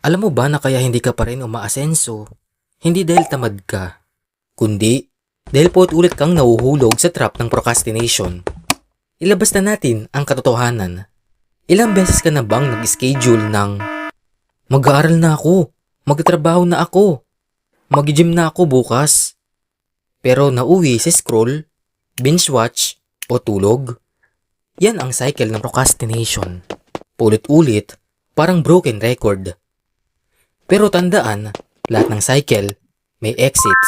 Alam mo ba na kaya hindi ka pa rin umaasenso? Hindi dahil tamad ka, kundi dahil paulit-ulit kang nahuhulog sa trap ng procrastination. Ilabas na natin ang katotohanan. Ilang beses ka na bang nag-schedule ng mag-aaral na ako, magtatrabaho na ako, mag-gym na ako bukas? Pero nauwi sa scroll, binge-watch o tulog? Yan ang cycle ng procrastination. Paulit-ulit, parang broken record. Pero tandaan, lahat ng cycle may exit.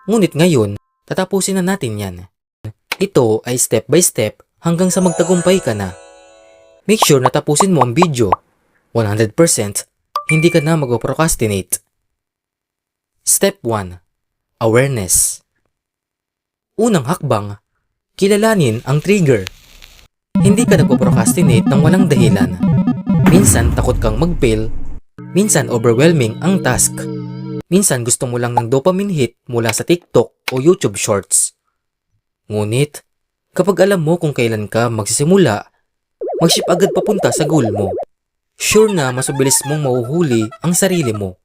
Ngunit ngayon, tatapusin na natin yan. Ito ay step by step hanggang sa magtagumpay ka na. Make sure na tapusin mo ang video. 100% hindi ka na mag-procrastinate. Step 1. Awareness. Unang hakbang, kilalanin ang trigger. Hindi ka nag-procrastinate ng walang dahilan. Minsan takot kang mag-fail, minsan overwhelming ang task. Minsan gusto mo lang ng dopamine hit mula sa TikTok o YouTube Shorts. Ngunit, kapag alam mo kung kailan ka magsisimula, mag-ship agad papunta sa goal mo. Sure na mas mabilis mong mahuhuli ang sarili mo.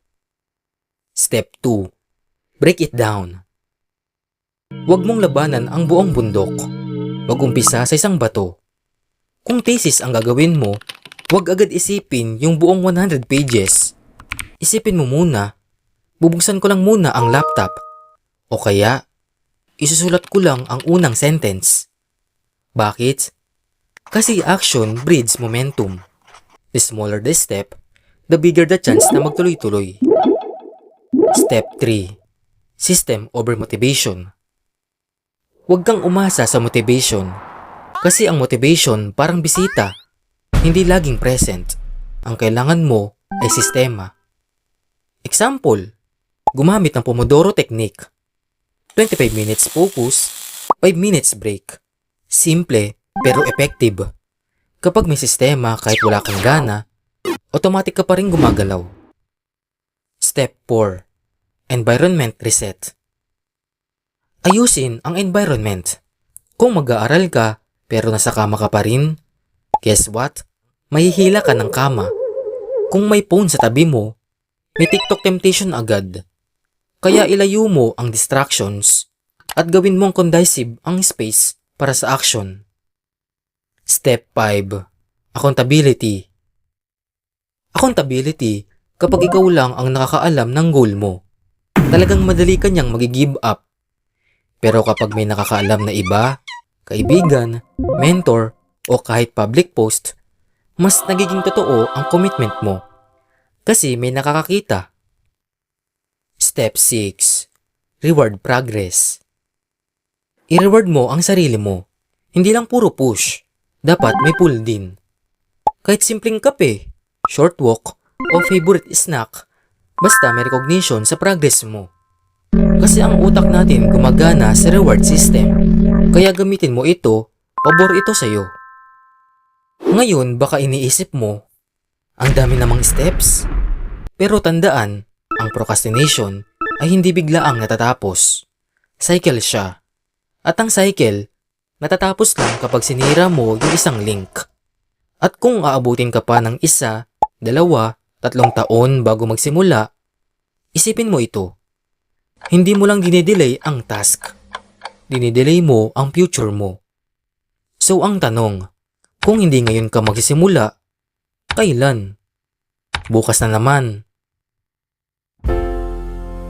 Step 2. Break it down. Huwag mong labanan ang buong bundok. Huwag umpisa sa isang bato. Kung thesis ang gagawin mo, huwag agad isipin yung buong 100 pages. Isipin mo muna, bubuksan ko lang muna ang laptop. O kaya, isusulat ko lang ang unang sentence. Bakit? Kasi action breeds momentum. The smaller the step, the bigger the chance na magtuloy-tuloy. Step 3. System over motivation. Huwag kang umasa sa motivation. Kasi ang motivation parang bisita, hindi laging present. Ang kailangan mo ay sistema. Example, gumamit ng Pomodoro Technique. 25 minutes focus, 5 minutes break. Simple pero effective. Kapag may sistema kahit wala kang gana, automatic ka pa rin gumagalaw. Step 4. Environment reset. Ayusin ang environment. Kung mag-aaral ka pero nasa kama ka pa rin, guess what? Mahihila ka ng kama. Kung may phone sa tabi mo, may TikTok temptation agad. Kaya ilayo mo ang distractions at gawin mong condisive ang space para sa action. Step 5. Accountability. Accountability kapag ikaw lang ang nakakaalam ng goal mo. Talagang madali ka niyang mag-give up. Pero kapag may nakakaalam na iba, kaibigan, mentor, o kahit public post, mas nagiging totoo ang commitment mo. Kasi may nakakakita. Step 6. Reward progress. I-reward mo ang sarili mo. Hindi lang puro push. Dapat may pull din. Kahit simpleng kape, short walk, o favorite snack, basta may recognition sa progress mo. Kasi ang utak natin gumagana sa reward system. Kaya gamitin mo ito, pabor ito sa'yo. Ngayon baka iniisip mo, ang dami namang steps. Pero tandaan, ang procrastination ay hindi biglaang natatapos. Cycle siya. At ang cycle, natatapos lang kapag sinira mo yung isang link. At kung aabutin ka pa ng 1, 2, 3 taon bago magsimula, isipin mo ito. Hindi mo lang dinidelay ang task. Dinidelay mo ang future mo. So ang tanong, kung hindi ngayon ka magsisimula, kailan? Bukas na naman.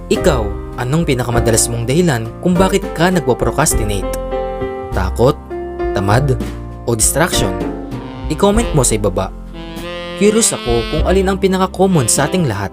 Ikaw, anong pinakamadalas mong dahilan kung bakit ka nagpo-procrastinate? Takot? Tamad? O distraction? I-comment mo sa ibaba. Curious ako kung alin ang pinaka-common sa ating lahat.